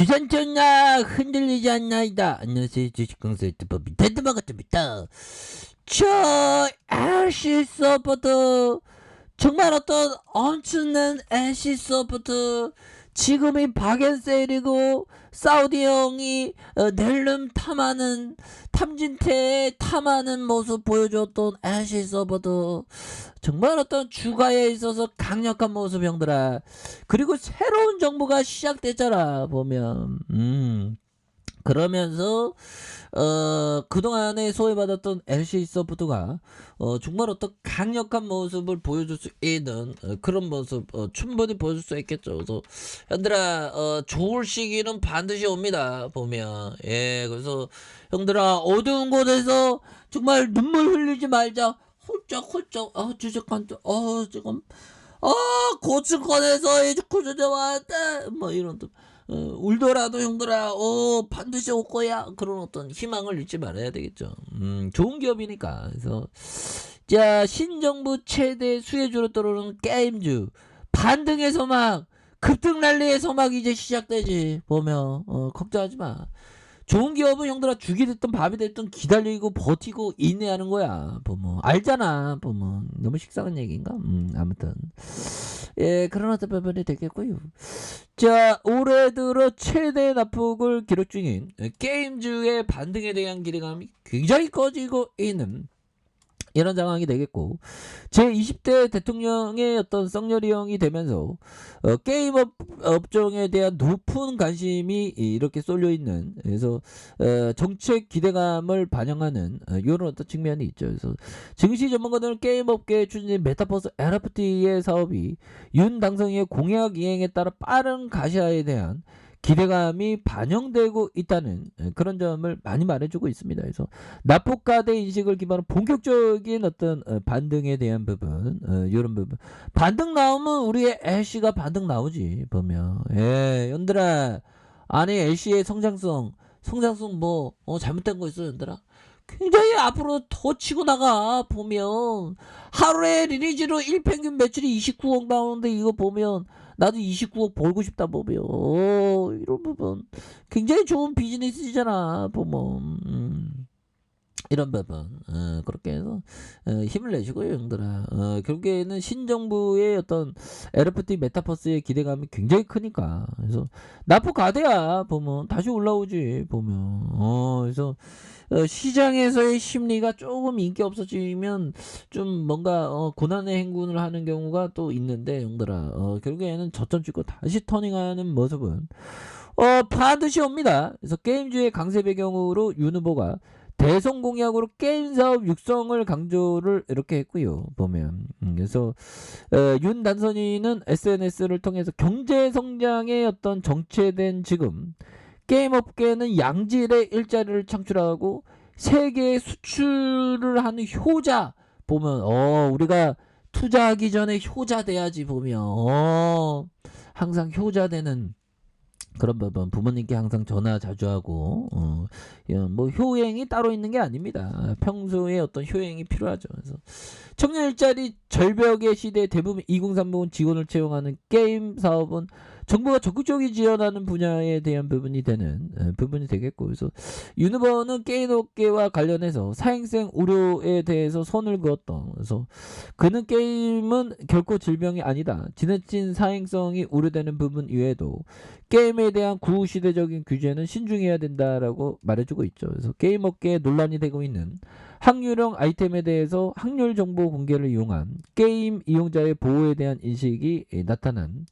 주산전나 흔들리지 않나이다. 안녕하세요. 주식강사 유튜버입니다. 대드마가입니다. 저 LC 서포트 정말 어떤 엄청난 LC 서포트 지금이 박앤세일이고 사우디 형이 낼름 탐하는 탐진태에 탐하는 모습 보여줬던 LC 서포트 정말 어떤 주가에 있어서 강력한 모습 형들아. 그리고 새로운 정부가 시작됐잖아 보면. 그러면서 그동안에 소외받았던 LC 소프트가 정말 어떤 강력한 모습을 보여줄 수 있는 그런 모습 충분히 보여줄 수 있겠죠. 그래서 형들아 좋을 시기는 반드시 옵니다 보면. 예, 그래서 형들아 어두운 곳에서 정말 눈물 흘리지 말자. 홀쩍홀쩍 주식한테 지금 고층권에서 이제 구조대 왔다 뭐 이런 또 울더라도 형들아 반드시 올 거야 그런 어떤 희망을 잃지 말아야 되겠죠. 좋은 기업이니까. 그래서 자, 신정부 최대 수혜주로 떠오르는 게임주 반등의 소막 급등 랠리의 소막 이제 시작되지 보면. 걱정하지 마. 좋은 기업은 형들아 죽이 됐든 밥이 됐든 기다리고 버티고 인내하는 거야 보면. 알잖아 보면. 너무 식상한 얘기인가? 아무튼 예, 그런 어떤 부분이 되겠고요. 자, 올해 들어 최대 납폭을 기록 중인 게임주의 반등에 대한 기대감이 굉장히 커지고 있는 이런 상황이 되겠고, 제20대 대통령의 어떤 썩녀리형이 되면서 게임 업종에 대한 높은 관심이 이렇게 쏠려 있는, 그래서 정책 기대감을 반영하는 이런 어떤 측면이 있죠. 그래서 증시 전문가들은 게임 업계에 추진된 메타버스 NFT의 사업이 윤 당선인의 공약 이행에 따라 빠른 가시화에 대한 기대감이 반영되고 있다는 그런 점을 많이 말해주고 있습니다. 그래서 납폭가대 인식을 기반으로 본격적인 어떤 반등에 대한 부분, 이런 부분 반등 나오면 우리의 LC가 반등 나오지 보면. 예, 연들아, 아니 LC의 성장성 뭐 잘못된 거 있어 연들아? 굉장히 앞으로 더 치고 나가 보면. 하루에 리니지로 일평균 매출이 29억 나오는데 이거 보면 나도 29억 벌고 싶다 보면. 이런 부분 굉장히 좋은 비즈니스잖아 보면. 이런 부분 그렇게 해서 힘을 내시고요 형들아. 결국에는 신정부의 어떤 NFT 메타버스의 기대감이 굉장히 크니까. 그래서 납폭 가대야 보면 다시 올라오지 보면. 그래서 시장에서의 심리가 조금 인기 없어지면 좀 뭔가 고난의 행군을 하는 경우가 또 있는데 형들아, 결국에는 저점 찍고 다시 터닝하는 모습은 반드시 옵니다. 그래서 게임주의 강세 배경으로 윤 후보가 대선 공약으로 게임 사업 육성을 강조를 이렇게 했고요 보면. 그래서 윤 단선인은 SNS를 통해서 경제 성장의 어떤 정체된 지금 게임 업계는 양질의 일자리를 창출하고 세계에 수출을 하는 효자 보면. 우리가 투자하기 전에 효자 돼야지 보면. 항상 효자 되는 그런 부분, 부모님께 항상 전화 자주 하고 뭐 효행이 따로 있는 게 아닙니다. 평소에 어떤 효행이 필요하죠. 그래서 청년 일자리 절벽의 시대에 대부분 2030 직원을 채용하는 게임 사업은 정부가 적극적으로 지원하는 분야에 대한 부분이 되겠고, 그래서 윤 후보는 게임 업계와 관련해서 사행성 우려에 대해서 선을 그었던. 그래서 그는 게임은 결코 질병이 아니다. 지나친 사행성이 우려되는 부분 이외에도 게임에 대한 구시대적인 규제는 신중해야 된다라고 말해주고 있죠. 그래서 게임 업계에 논란이 되고 있는 확률형 아이템에 대해서 확률 정보 공개를 이용한 게임 이용자의 보호에 대한 인식이 나타난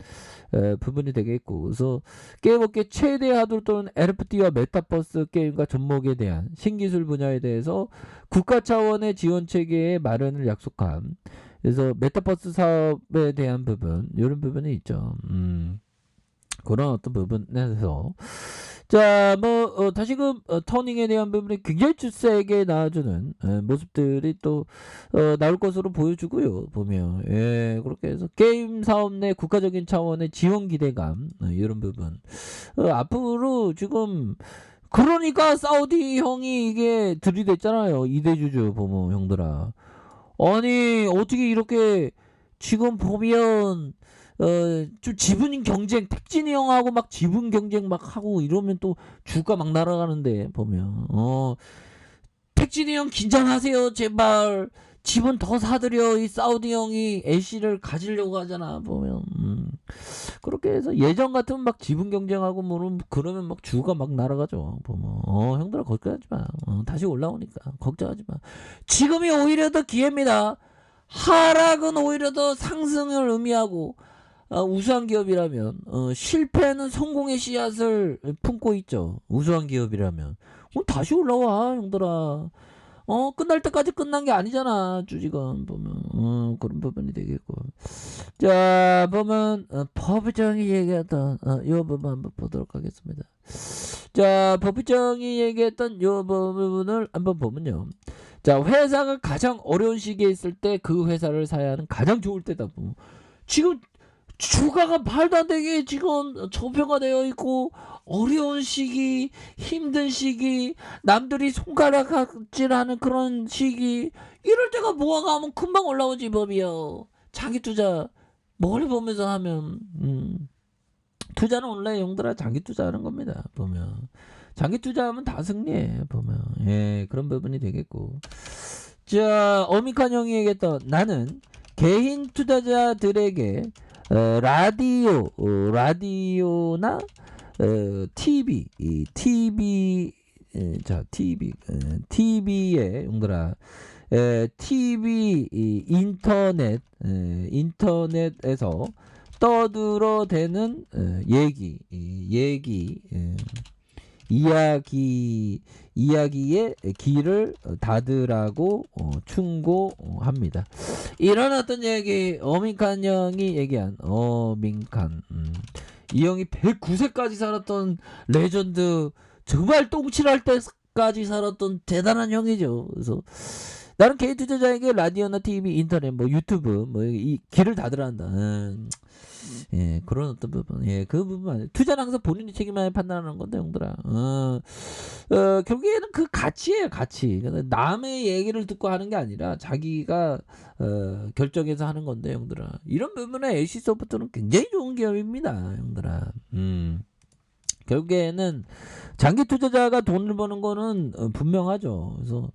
부분이 되겠고, 그래서 게임 업계 최대 하도를 또는 NFT와 메타버스 게임과 접목에 대한 신기술 분야에 대해서 국가 차원의 지원 체계의 마련을 약속한, 그래서 메타버스 사업에 대한 부분, 이런 부분이 있죠. 그런 어떤 부분에서 자, 뭐 다시금 터닝에 대한 부분이 굉장히 세게 나와주는 모습들이 또 나올 것으로 보여주고요 보면. 예, 그렇게 해서 게임 사업 내 국가적인 차원의 지원 기대감, 이런 부분 앞으로 지금. 그러니까 사우디 형이 이게 들이댔잖아요. 이대주주 보면 형들아. 아니 어떻게 이렇게 지금 보면 좀 지분 경쟁 택진이 형하고 막 지분 경쟁 막 하고 이러면 또 주가 막 날아가는데 보면 택진이 형 긴장하세요 제발. 지분 더 사들여. 이 사우디 형이 LC를 가지려고 하잖아 보면. 그렇게 해서 예전 같으면 막 지분 경쟁하고 뭐는 그러면 막 주가 막 날아가죠 보면. 형들아 걱정하지 마. 다시 올라오니까 걱정하지 마. 지금이 오히려 더 기회입니다. 하락은 오히려 더 상승을 의미하고 우수한 기업이라면 실패는 성공의 씨앗을 품고 있죠. 우수한 기업이라면 다시 올라와 형들아. 끝날 때까지 끝난 게 아니잖아 주식은 보면. 그런 부분이 되겠고. 자 보면 법정이 얘기했던 요 부분 한번 보도록 하겠습니다. 자 법정이 얘기했던 요 부분을 한번 보면요. 자 회사가 가장 어려운 시기에 있을 때 그 회사를 사야 하는 가장 좋을 때다 보면 지금 주가가 말도 안 되게 지금 저평가되어 있고 어려운 시기, 힘든 시기, 남들이 손가락질하는 그런 시기, 이럴 때가 뭐가 하면 금방 올라오지 법이요. 자기 투자 멀리 보면서 하면 투자는 원래 용들아 장기 투자하는 겁니다. 보면 장기 투자하면 다 승리해 보면. 예, 그런 부분이 되겠고. 자 어미칸 형이 얘기했던 나는 개인 투자자들에게 라디오나 TV에 용들아 TV 인터넷에서 떠들어대는 이야기에 귀를 닫으라고 충고합니다. 이런 어떤 얘기 어민칸 형이 얘기한 어민칸 이 형이 109세까지 살았던 레전드, 정말 똥칠할 때까지 살았던 대단한 형이죠. 그래서 나는 개인 투자자에게 라디오나 TV, 인터넷, 뭐 유튜브, 뭐 이 길을 닫으란다. 예, 그런 어떤 부분, 예, 그 부분 아니에요. 투자는 항상 본인이 책임하에 판단하는 건데, 형들아. 결국에는 그 가치예요, 가치. 남의 얘기를 듣고 하는 게 아니라 자기가 결정해서 하는 건데, 형들아. 이런 부분에 LC소프트는 굉장히 좋은 기업입니다, 형들아. 결국에는 장기 투자자가 돈을 버는 거는 분명하죠. 그래서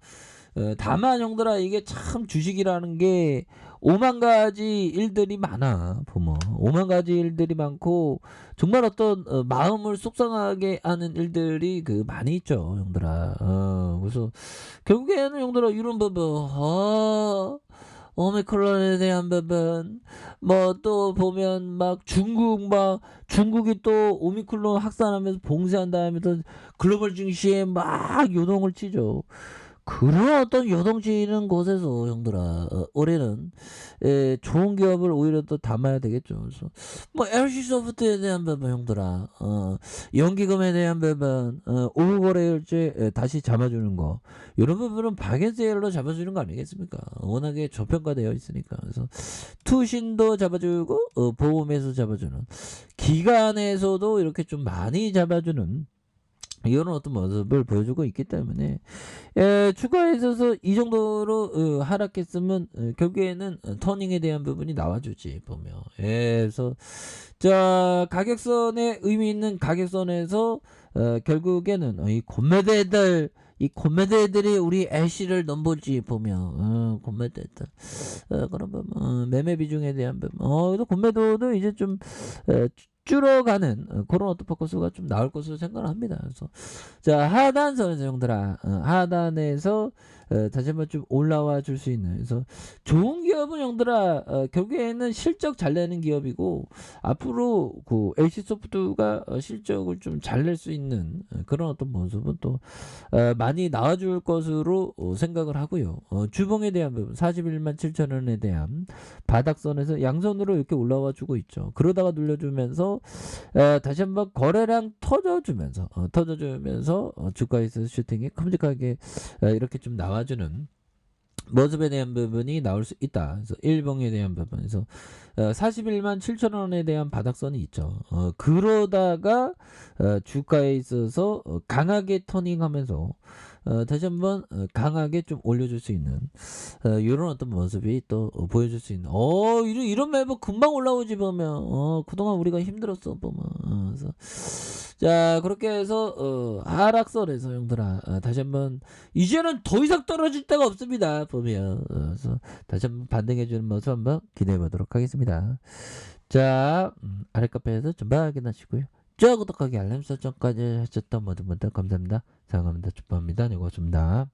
다만 형들아 이게 참 주식이라는 게 5만 가지 일들이 많아 보면. 5만 가지 일들이 많고 정말 어떤 마음을 속상하게 하는 일들이 많이 있죠 형들아. 그래서 결국에는 형들아 이런 부분 오미크론에 대한 부분 뭐 또 보면 막 중국이 또 오미크론 확산하면서 봉쇄한 다음에 또 글로벌 증시에 막 요동을 치죠. 그런 어떤 요동치는 곳에서 형들아 올해는 좋은 기업을 오히려 또 담아야 되겠죠. 그래서 뭐 LC소프트에 대한 부분 형들아 연기금에 대한 부분 오후 거래일제 다시 잡아주는 거 이런 부분은 바겐세일로 잡아주는 거 아니겠습니까? 워낙에 저평가되어 있으니까. 그래서 투신도 잡아주고 보험에서 잡아주는 기간에서도 이렇게 좀 많이 잡아주는 이런 어떤 모습을 보여주고 있기 때문에 주가에 있어서 이 정도로 하락했으면 결국에는 터닝에 대한 부분이 나와주지 보면. 그래서 자 가격선에 의미 있는 가격선에서 결국에는 이 곤매대들이 우리 LC를 넘보지 보면. 곤매대들 그런 부분 매매 비중에 대한 부분 그래서 곤매도도 이제 좀 줄어가는 그런 어떤 포커스가 좀 나올 것으로 생각을 합니다. 그래서 자 하단선에서 형들아 하단에서 다시 한번 좀 올라와 줄 수 있는. 그래서 좋은 기업은 형들아 결국에는 실적 잘 내는 기업이고 앞으로 그 LC소프트가 실적을 좀 잘 낼 수 있는 그런 어떤 모습은 또 많이 나와줄 것으로 생각을 하고요. 주봉에 대한 부분 41만 7천 원에 대한 바닥선에서 양선으로 이렇게 올라와 주고 있죠. 그러다가 눌려주면서 다시 한번 거래량 터져주면서 주가에서 슈팅이 큼직하게 이렇게 좀 나와주는 모습에 대한 부분이 나올 수 있다. 그래서 일봉에 대한 부분에서 41만 7천 원에 대한 바닥선이 있죠. 그러다가 주가에 있어서 강하게 터닝하면서 다시 한번 강하게 좀 올려줄 수 있는 요런 어떤 모습이 또 보여줄 수 있는 이런 멤버 금방 올라오지 보면 그동안 우리가 힘들었어 보면 그래서 자 그렇게 해서 하락선에서 형들아 다시 한번 이제는 더 이상 떨어질 데가 없습니다 보면 그래서 다시 한번 반등해 주는 모습 한번 기대해 보도록 하겠습니다. 자 아래 카페에서 좀 확인하시고요. 저 구독하기 알람 설정까지 하셨던 모든 분들 감사합니다. 사랑합니다. 축복합니다. 네 고맙습니다.